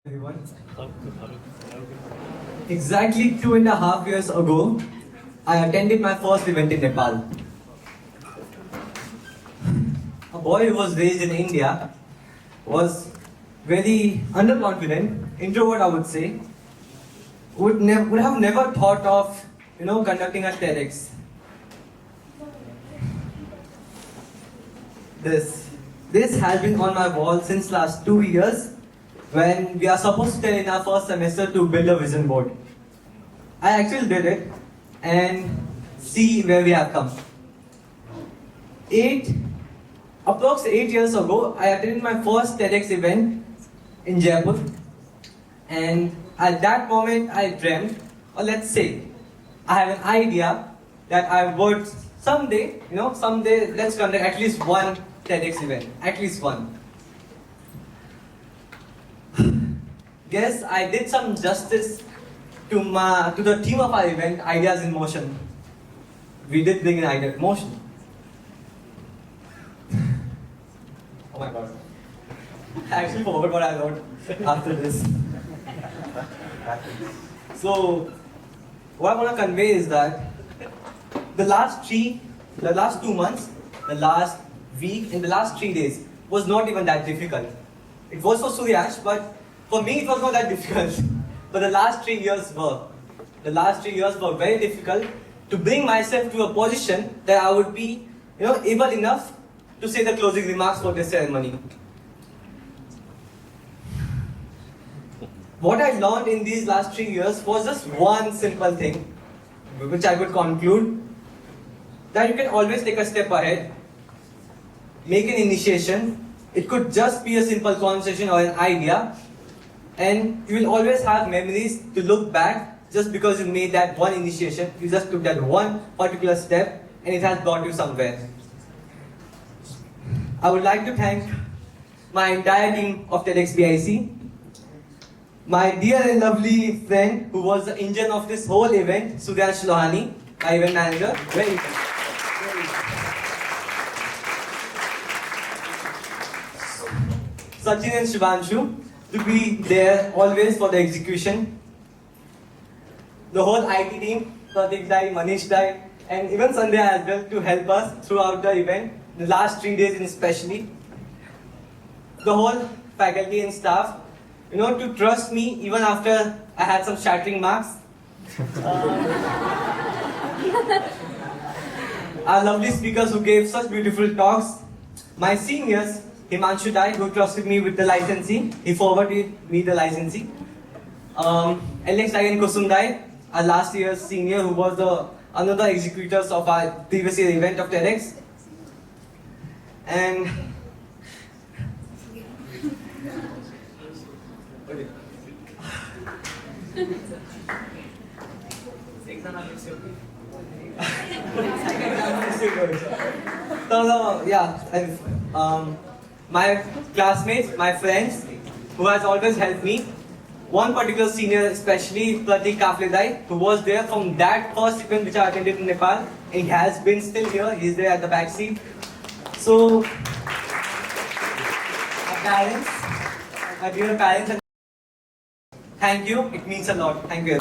Everyone. Exactly 2.5 years ago, I attended my first event in Nepal. A boy who was raised in India was very underconfident, introvert I would say, would have never thought of conducting a TEDx. This has been on my wall since last 2 years when we are supposed to tell in our first semester to build a vision board. I actually did it and see where we have come. Approx 8 years ago, I attended my first TEDx event in Jaipur, and at that moment I dreamt, or let's say, I have an idea that I would someday let's conduct at least one TEDx event, at least one. Guess I did some justice to the theme of our event, Ideas in Motion. We did bring an idea in motion. Oh my god. I actually forgot what I wrote after this. So, what I want to convey is that the last 2 months, the last week, and the last 3 days was not even that difficult. It was for Suryash, but for me it was not that difficult. But the last 3 years were. The last 3 years were very difficult to bring myself to a position that I would be able enough to say the closing remarks for this ceremony. What I learned in these last 3 years was just one simple thing, which I would conclude, that you can always take a step ahead, make an initiation. It could just be a simple conversation or an idea, and you will always have memories to look back just because you made that one initiation, you just took that one particular step, and it has brought you somewhere. I would like to thank my entire team of TEDx BIC, my dear and lovely friend who was the engine of this whole event, Himanshu Bharti, my event manager. Very good. Sachin and Shivanshu to be there always for the execution. The whole IT team, Pratik Dai, Manish Dai, and even Sandhya as well to help us throughout the event, the last 3 days especially. The whole faculty and staff, to trust me even after I had some shattering marks. Our lovely speakers who gave such beautiful talks. My seniors, Himanshu Dai, who trusted me with the licensee. He forwarded me the licensee. Alex Dai and Kusum Dai, our last year's senior, who was another executors of our previous year event of TEDx. And my classmates, my friends, who has always helped me. One particular senior, especially Pratik Dai, who was there from that first event which I attended in Nepal, and he has been still here. He's there at the back seat. So, my parents, my dear parents, thank you. It means a lot. Thank you.